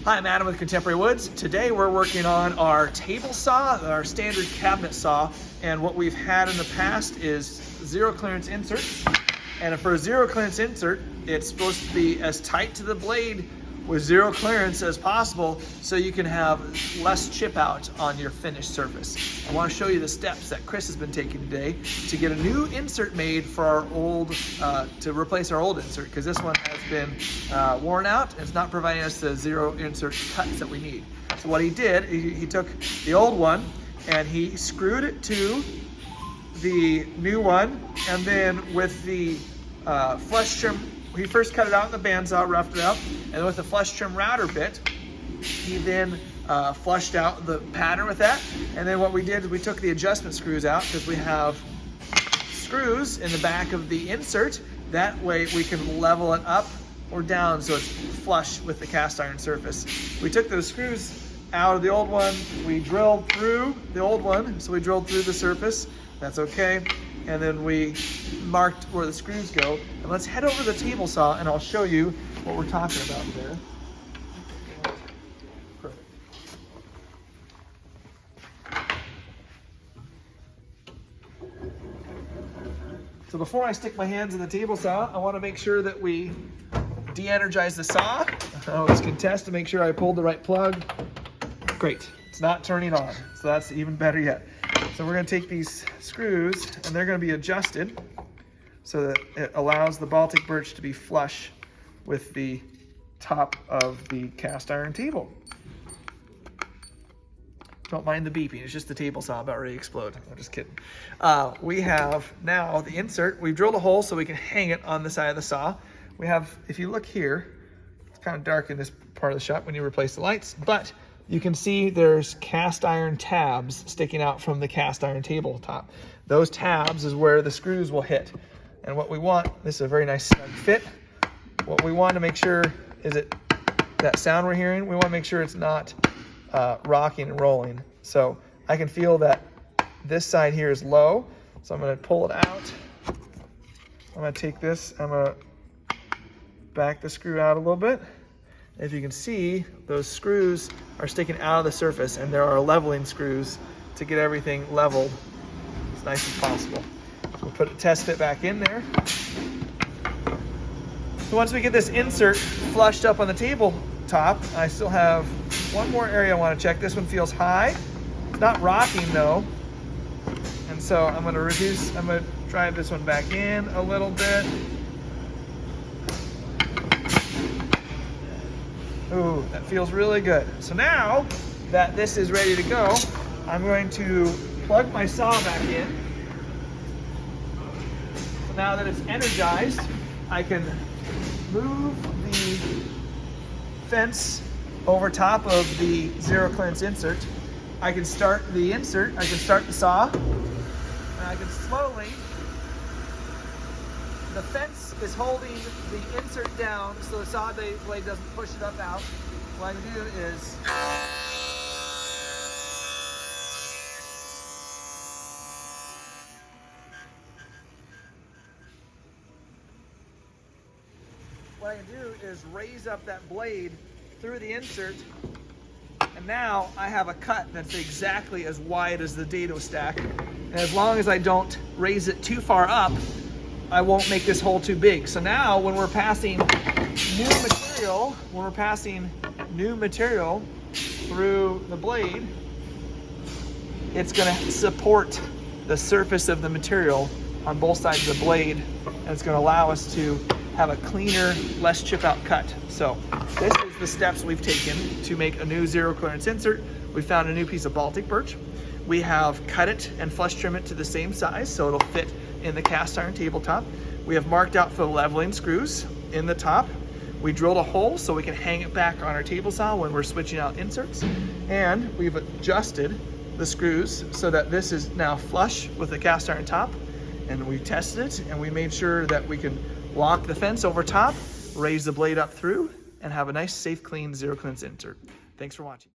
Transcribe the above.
Hi, I'm Adam with Contemporary Woods. Today we're working on our table saw, our standard cabinet saw, and what we've had in the past is zero clearance inserts. And for a zero clearance insert, it's supposed to be as tight to the blade with zero clearance as possible so you can have less chip out on your finished surface. I want to show you the steps that Chris has been taking today to get a new insert made for our old, to replace our old insert, because this one has been worn out and it's not providing us the zero insert cuts that we need. So what he did, he took the old one and he screwed it to the new one, and then with the flush trim, he first cut it out in the bandsaw, roughed it out, and then with the flush trim router bit, he then flushed out the pattern with that. And then what we did is we took the adjustment screws out, because we have screws in the back of the insert. That way we can level it up or down so it's flush with the cast iron surface. We took those screws out of the old one, we drilled through the old one, so we drilled through the surface. That's okay. And then we marked where the screws go. And let's head over to the table saw and I'll show you what we're talking about there. Perfect. So before I stick my hands in the table saw, I want to make sure that we de-energize the saw. I always can test to make sure I pulled the right plug. Great, it's not turning on, so that's even better yet. So we're going to take these screws and they're going to be adjusted so that it allows the Baltic birch to be flush with the top of the cast iron table. Don't mind the beeping, it's just the table saw about ready to explode. I'm just kidding. We have now the insert. We've drilled a hole so we can hang it on the side of the saw. We have, if you look here, it's kind of dark in this part of the shop when you replace the lights, but you can see there's cast iron tabs sticking out from the cast iron tabletop. Those tabs is where the screws will hit. And what we want, this is a very nice snug fit. What we want to make sure is that sound we're hearing, we want to make sure it's not rocking and rolling. So I can feel that this side here is low. So I'm going to pull it out. I'm going to take this, I'm going to back the screw out a little bit. If you can see, those screws are sticking out of the surface, and there are leveling screws to get everything leveled as nice as possible. So we'll put a test fit back in there. So once we get this insert flushed up on the tabletop, I still have one more area I want to check. This one feels high. It's not rocking though. And so I'm going to drive this one back in a little bit. Ooh, that feels really good. So now that this is ready to go, I'm going to plug my saw back in. So now that it's energized, I can move the fence over top of the zero clearance insert. I can start the insert, I can start the saw, and I can slowly, the fence is holding the insert down so the saw blade doesn't push it up out. What I can do is raise up that blade through the insert, and now I have a cut that's exactly as wide as the dado stack. And as long as I don't raise it too far up, I won't make this hole too big. So now when we're passing new material through the blade, it's going to support the surface of the material on both sides of the blade, and it's going to allow us to have a cleaner, less chip out cut. So this is the steps we've taken to make a new zero clearance insert. We found a new piece of Baltic birch. We have cut it and flush trim it to the same size so it'll fit in the cast iron tabletop. We have marked out for the leveling screws in the top. We drilled a hole so we can hang it back on our table saw when we're switching out inserts. And we've adjusted the screws so that this is now flush with the cast iron top. And we tested it and we made sure that we can lock the fence over top, raise the blade up through, and have a nice, safe, clean zero clearance insert. Thanks for watching.